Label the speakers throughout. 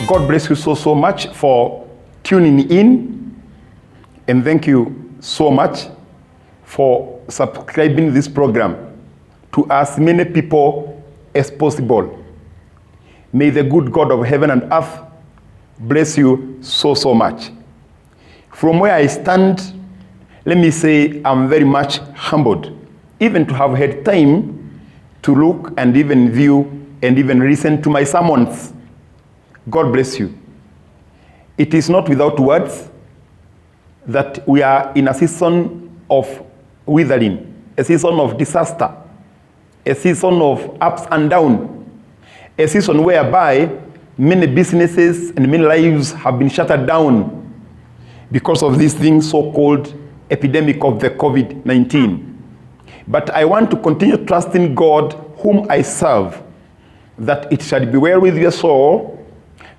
Speaker 1: God bless you so much for tuning in, and thank you so much for subscribing this program to as many people as possible. May the good God of heaven and earth bless you so much. From where I stand, let me say I'm very much humbled, even to have had time to look and even view and even listen to my sermons. God bless you. It is not without words that we are in a season of withering, a season of disaster, a season of ups and downs, a season whereby many businesses and many lives have been shuttered down because of this thing so-called epidemic of the COVID-19. But I want to continue trusting God whom I serve, that it shall be well with your soul,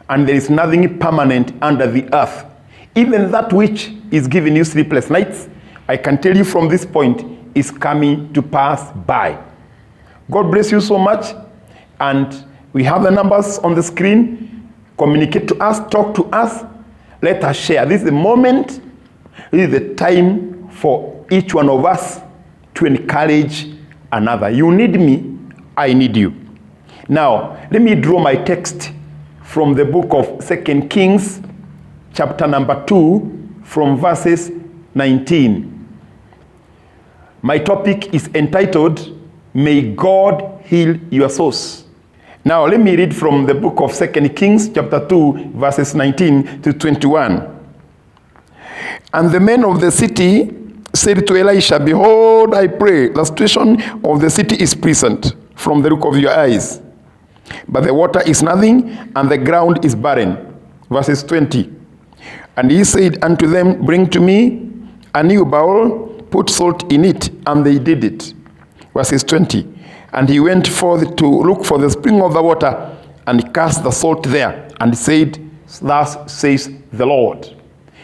Speaker 1: and there is nothing permanent under the earth. Even that which is giving you sleepless nights, I can tell you from this point, is coming to pass by. God bless you so much, and we have the numbers on the screen. Communicate to us, talk to us, let us share. This is the moment, this is the time for each one of us to encourage another. You need me, I need you. Now, let me draw my text from the book of 2 Kings, chapter number 2, from verses 19. My topic is entitled, May God Heal Your Souls. Now, let me read from the book of 2 Kings, chapter 2, verses 19 to 21. And the men of the city said to Elisha, Behold, I pray, the situation of the city is present from the look of your eyes. But the water is nothing, and the ground is barren. Verses 20. And he said unto them, Bring to me a new bowl, put salt in it. And they did it. Verses 20. And he went forth to look for the spring of the water, and cast the salt there, and said, Thus says the Lord.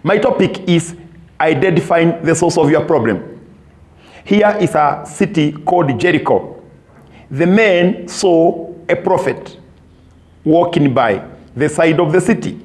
Speaker 1: My topic is identifying the source of your problem. Here is a city called Jericho. The men saw a prophet walking by the side of the city.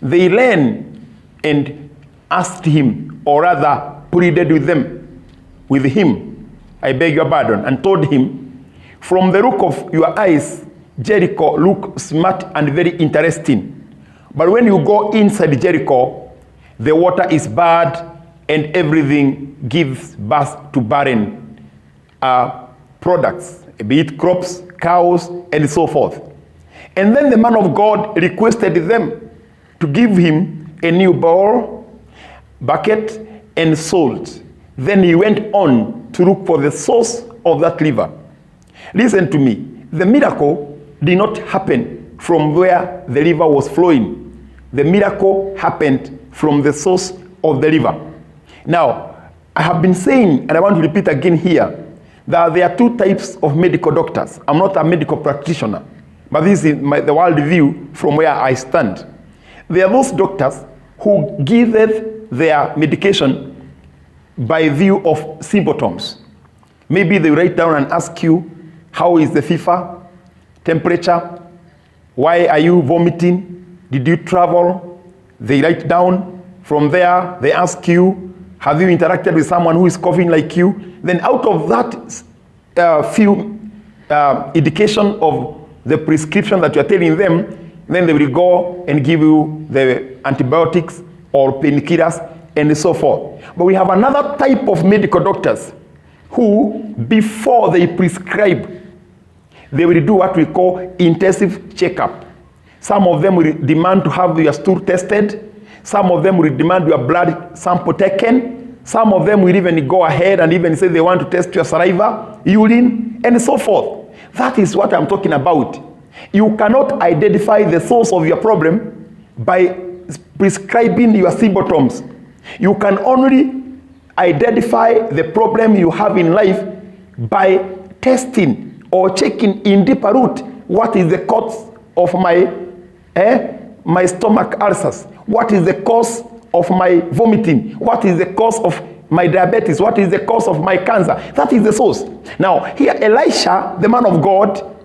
Speaker 1: They ran and asked him, or rather pleaded with him, I beg your pardon, and told him, from the look of your eyes, Jericho looks smart and very interesting. But when you go inside Jericho, the water is bad and everything gives birth to barren products, be it crops, cows, and so forth. And then the man of God requested them to give him a new bowl, bucket, and salt. Then he went on to look for the source of that river. Listen to me. The miracle did not happen from where the river was flowing. The miracle happened from the source of the river. Now, I have been saying, and I want to repeat again here, that there are two types of medical doctors. I'm not a medical practitioner, but this is the world view from where I stand. There are those doctors who give their medication by view of symptoms. Maybe they write down and ask you, how is the fever, temperature, why are you vomiting, did you travel? They write down. From there, they ask you, have you interacted with someone who is coughing like you? Then out of that few indication of the prescription that you are telling them, then they will go and give you the antibiotics or painkillers and so forth. But we have another type of medical doctors who, before they prescribe, they will do what we call intensive checkup. Some of them will demand to have your stool tested. Some of them will demand your blood sample taken. Some of them will even go ahead and even say they want to test your saliva, urine, and so forth. That is what I'm talking about. You cannot identify the source of your problem by prescribing your symptoms. You can only identify the problem you have in life by testing or checking in deeper root. What is the cause of my stomach ulcers? What is the cause of my vomiting? What is the cause of my diabetes? What is the cause of my cancer? That is the source. Now, here Elisha, the man of God,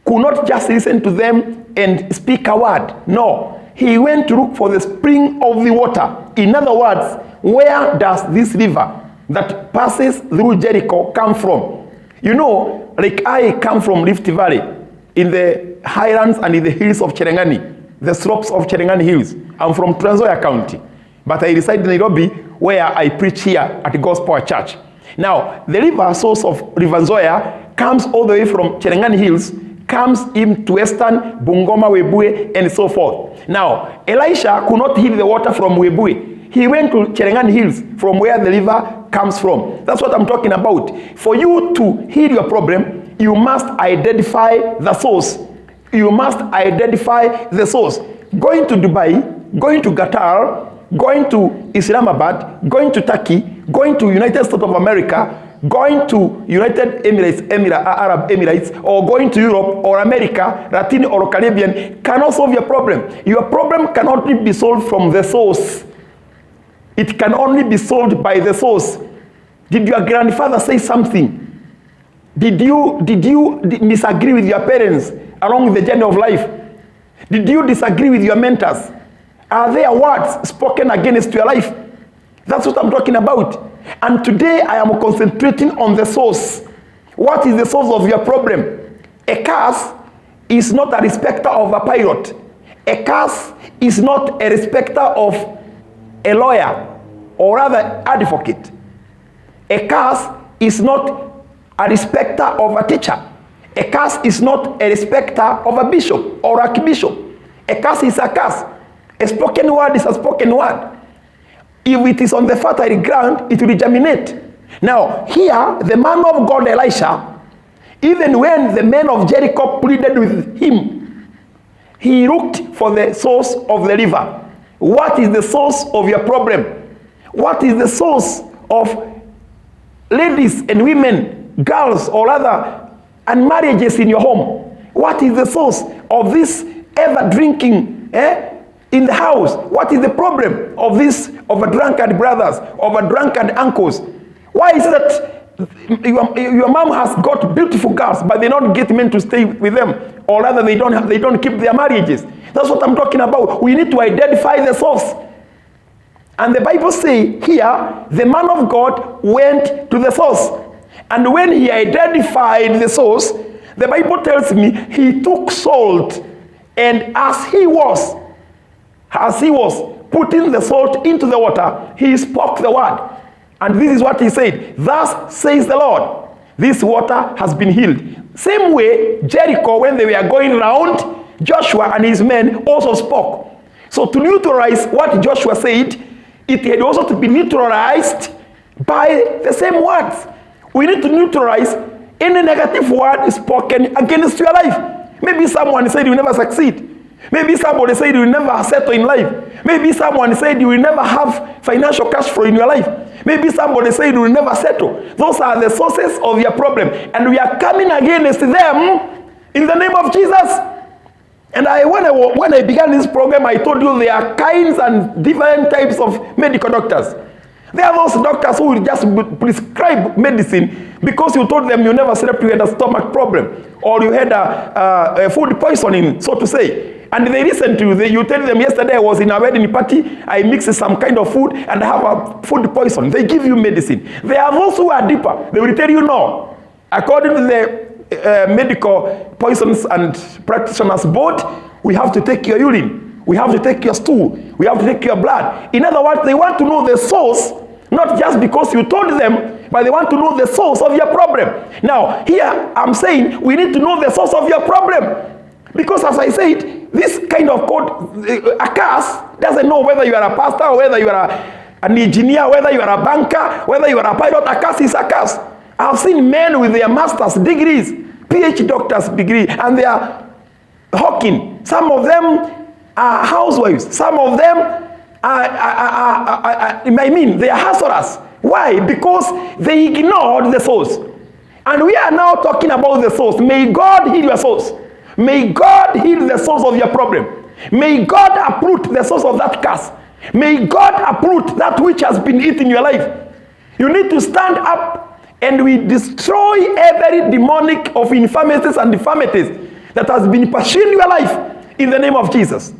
Speaker 1: could not just listen to them and speak a word. No. he went to look for the spring of the water. In other words, where does this river that passes through Jericho come from? You know, like I come from Rift Valley, in the highlands and in the hills of Cherangani, the slopes of Cherangani Hills. I'm from Trans Nzoia County, but I reside in Nairobi, where I preach here at God's Power Church. Now, the river source of River Nzoia comes all the way from Cherangani Hills, comes into western Bungoma, Webuye, and so forth. Now, Elisha could not heal the water from Webuye. He went to Cherangani Hills, from where the river comes from. That's what I'm talking about. For you to heal your problem, you must identify the source. You must identify the source. Going to Dubai, going to Qatar, going to Islamabad, going to Turkey, going to United States of America, going to United Arab Emirates, or going to Europe or America, Latin or Caribbean cannot solve your problem. Your problem cannot be solved from the source. It can only be solved by the source. Did your grandfather say something? Did you disagree with your parents along the journey of life? Did you disagree with your mentors? Are there words spoken against your life? That's what I'm talking about. And today I am concentrating on the source. What is the source of your problem? A curse is not a respecter of a pilot. A curse is not a respecter of a lawyer or rather advocate. A curse is not a respecter of a teacher. A curse is not a respecter of a bishop or archbishop. A curse is a curse. A spoken word is a spoken word. If it is on the fertile ground, it will germinate. Now, here, the man of God, Elisha, even when the men of Jericho pleaded with him, he looked for the source of the river. What is the source of your problem? What is the source of ladies and women, girls or other, and marriages in your home? What is the source of this ever drinking in the house? What is the problem of this, of a drunkard brothers, of a drunkard uncles? Why is it that your mom has got beautiful girls, but they don't get men to stay with them, or rather they don't keep their marriages? That's what I'm talking about. We need to identify the source. And the Bible says here, the man of God went to the source. And when he identified the source, the Bible tells me he took salt, and as he was putting the salt into the water, he spoke the word. And this is what he said: "Thus says the Lord, this water has been healed." Same way, Jericho, when they were going round, Joshua and his men also spoke. So to neutralize what Joshua said, it had also to be neutralized by the same words. We need to neutralize any negative word spoken against your life. Maybe someone said you will never succeed. Maybe somebody said you will never settle in life. Maybe someone said you will never have financial cash flow in your life. Maybe somebody said you will never settle. Those are the sources of your problem. And we are coming against them in the name of Jesus. And when I began this program, I told you there are kinds and different types of medical doctors. There are those doctors who will just prescribe medicine because you told them you never slept, you had a stomach problem, or you had a food poisoning, so to say. And they listen to you. You tell them, yesterday I was in a wedding party, I mixed some kind of food and I have a food poison. They give you medicine. There are those who are deeper. They will tell you no. According to the medical poisons and practitioners board, we have to take your urine. We have to take your stool. We have to take your blood. In other words, they want to know the source, not just because you told them, but they want to know the source of your problem. Now, here I'm saying we need to know the source of your problem. Because as I said, this kind of code, a curse, doesn't know whether you are a pastor or whether you are an engineer, whether you are a banker, whether you are a pilot. A curse is a curse. I've seen men with their master's degrees, PhD doctor's degree, and they are hawking. Some of them are housewives. Some of them they are hustlers. Why? Because they ignored the source. And we are now talking about the source. May God heal your source. May God heal the source of your problem. May God uproot the source of that curse. May God uproot that which has been eating your life. You need to stand up and we destroy every demonic of infirmities and deformities that has been pursuing your life in the name of Jesus.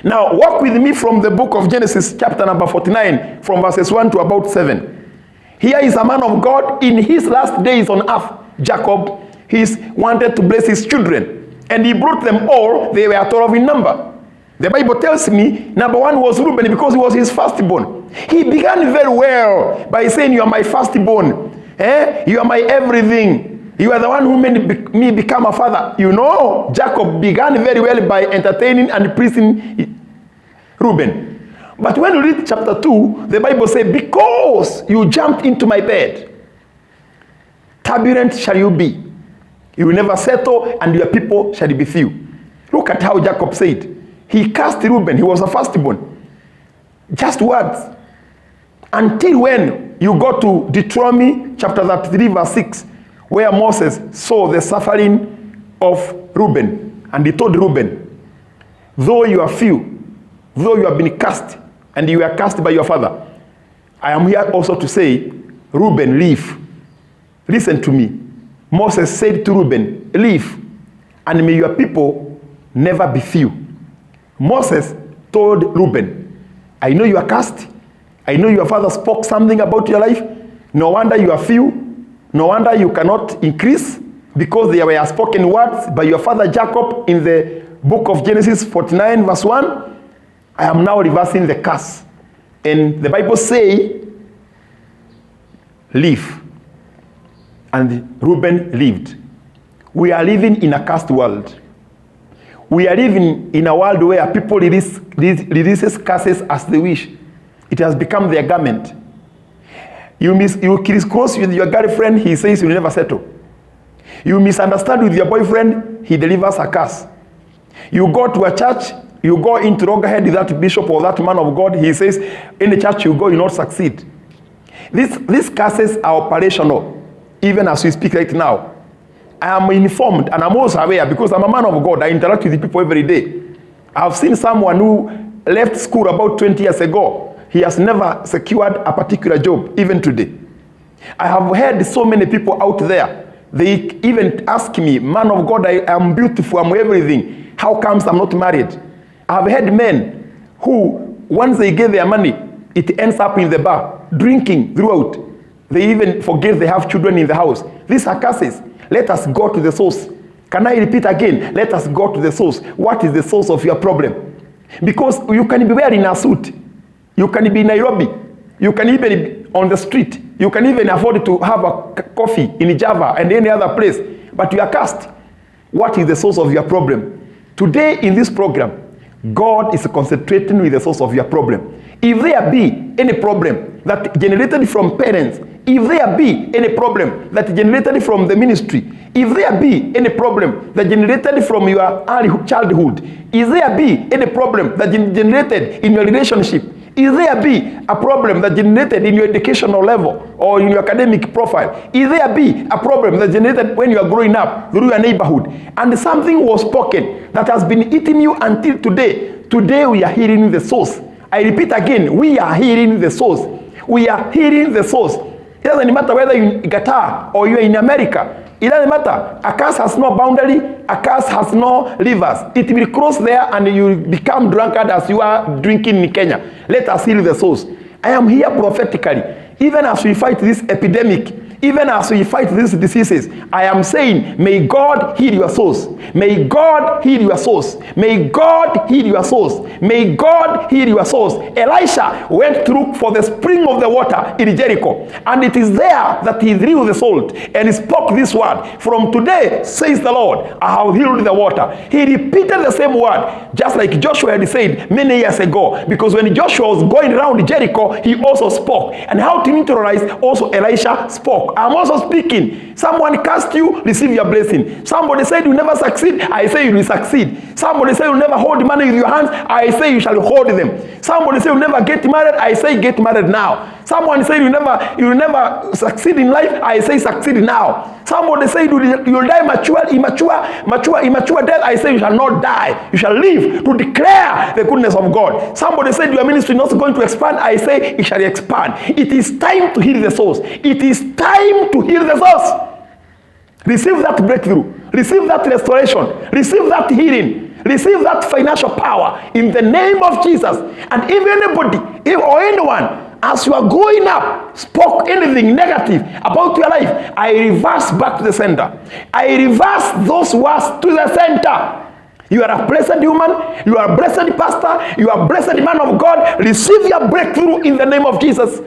Speaker 1: Now, walk with me from the book of Genesis, chapter number 49, from verses 1 to about 7. Here is a man of God in his last days on earth. Jacob, he wanted to bless his children. And he brought them all. They were 12 in number. The Bible tells me, number 1 was Reuben because he was his firstborn. He began very well by saying, you are my firstborn. You are my everything. You are the one who made me become a father. You know, Jacob began very well by entertaining and praising Reuben. But when you read chapter 2, the Bible says, because you jumped into my bed, turbulent shall you be. You will never settle, and your people shall be few. Look at how Jacob said. He cast Reuben, he was a firstborn. Just words. Until when you go to Deuteronomy chapter 33 verse 6, where Moses saw the suffering of Reuben. And he told Reuben, though you are few, though you have been cast, and you are cast by your father, I am here also to say, Reuben, leave. Listen to me. Moses said to Reuben, leave, and may your people never be few. Moses told Reuben, I know you are cast. I know your father spoke something about your life. No wonder you are few. No wonder you cannot increase, because there were spoken words by your father Jacob in the book of Genesis 49 verse 1. I am now reversing the curse. And the Bible say, live. And Reuben lived. We are living in a cursed world. We are living in a world where people releases curses as they wish. It has become their garment. You crisscross with your girlfriend, he says you'll never settle. You misunderstand with your boyfriend, he delivers a curse. You go to a church, you go into loggerhead with that bishop or that man of God, he says, in the church you go, you not succeed. These curses are operational, even as we speak right now. I am informed, and I'm also aware, because I'm a man of God. I interact with people every day. I've seen someone who left school about 20 years ago. He has never secured a particular job, even today. I have heard so many people out there. They even ask me, man of God, I am beautiful, I'm everything. How comes I'm not married? I have heard men who, once they get their money, it ends up in the bar, drinking throughout. They even forget they have children in the house. These are curses. Let us go to the source. Can I repeat again? Let us go to the source. What is the source of your problem? Because you can be wearing a suit. You can be in Nairobi. You can even be on the street. You can even afford to have a coffee in Java and any other place. But you are cursed. What is the source of your problem? Today in this program, God is concentrating with the source of your problem. If there be any problem that generated from parents, if there be any problem that generated from the ministry, if there be any problem that generated from your early childhood, if there be any problem that generated in your relationship, if there be a problem that generated in your educational level or in your academic profile, if there be a problem that generated when you are growing up through your neighborhood, and something was spoken that has been eating you until today, today we are hearing the source. I repeat again, we are hearing the source. We are hearing the source. It doesn't matter whether you're in Qatar or you're in America. It doesn't matter. A curse has no boundary. A curse has no rivers. It will cross there and you will become drunkard as you are drinking in Kenya. Let us heal the source. I am here prophetically. Even as we fight this epidemic, even as we fight these diseases, I am saying, may God heal your souls. May God heal your souls. May God heal your souls. May God heal your souls. Elisha went to look for the spring of the water in Jericho, and it is there that he drew the salt and he spoke this word. From today, says the Lord, I have healed the water. He repeated the same word, just like Joshua had said many years ago, because when Joshua was going around Jericho, he also spoke. And how to neutralize, also Elisha spoke. I'm also speaking. Someone cast you, receive your blessing. Somebody said you never succeed, I say you will succeed. Somebody said you never hold money with your hands, I say you shall hold them. Somebody said you never get married, I say get married now. Someone said you will never succeed in life, I say succeed now. Somebody said you will die immature death, I say you shall not die. You shall live to declare the goodness of God. Somebody said your ministry is not going to expand, I say it shall expand. It is time to heal the souls. It is time to heal the souls. Receive that breakthrough. Receive that restoration. Receive that healing. Receive that financial power in the name of Jesus. And if anybody or anyone, as you are growing up, spoke anything negative about your life, I reverse back to the center. I reverse those words to the center. You are a blessed human. You are a blessed pastor. You are a blessed man of God. Receive your breakthrough in the name of Jesus.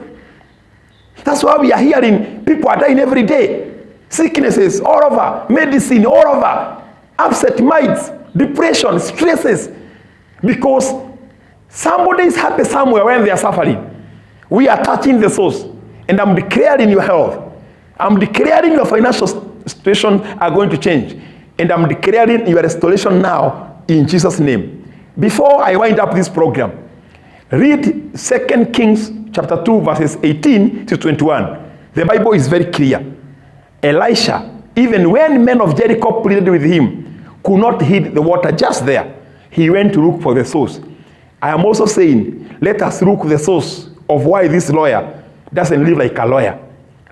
Speaker 1: That's why we are hearing people are dying every day. Sicknesses all over. Medicine all over. Upset minds. Depression. Stresses. Because somebody is happy somewhere when they are suffering. We are touching the source. And I'm declaring your health. I'm declaring your financial situation are going to change. And I'm declaring your restoration now in Jesus' name. Before I wind up this program, read 2 Kings chapter 2, verses 18 to 21. The Bible is very clear. Elisha, even when men of Jericho pleaded with him, could not hit the water just there. He went to look for the source. I am also saying, let us look the source of why this lawyer doesn't live like a lawyer.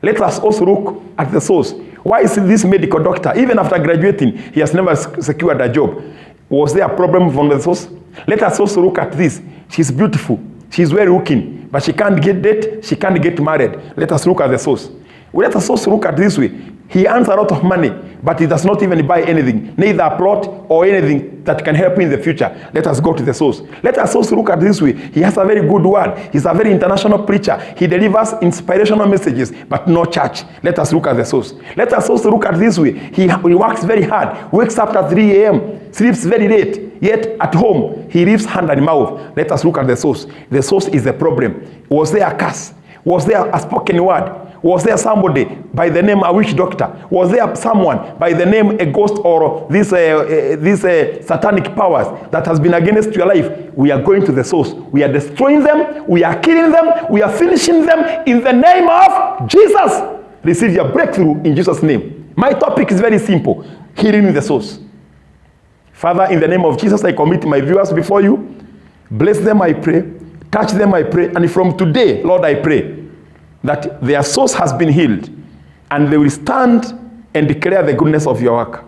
Speaker 1: Let us also look at the source. Why is this medical doctor, even after graduating, he has never secured a job? Was there a problem from the source? Let us also look at this. She's beautiful. She's well looking, but she can't get date. She can't get married. Let us look at the source. Let us also look at this way. He earns a lot of money, but he does not even buy anything, neither a plot or anything that can help him in the future. Let us go to the source. Let us also look at this way. He has a very good word. He's a very international preacher. He delivers inspirational messages, but no church. Let us look at the source. Let us also look at this way. He works very hard, wakes up at 3 a.m., sleeps very late, yet at home, he lives hand and mouth. Let us look at the source. The source is the problem. Was there a curse? Was there a spoken word? Was there somebody by the name a witch doctor? Was there someone by the name a ghost or these satanic powers that has been against your life? We are going to the source. We are destroying them. We are killing them. We are finishing them in the name of Jesus. Receive your breakthrough in Jesus' name. My topic is very simple. Healing the source. Father, in the name of Jesus, I commit my viewers before you. Bless them, I pray. Touch them, I pray. And from today, Lord, I pray that their source has been healed and they will stand and declare the goodness of your work.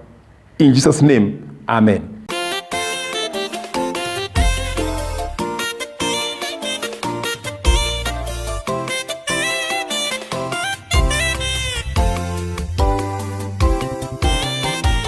Speaker 1: In Jesus' name, amen.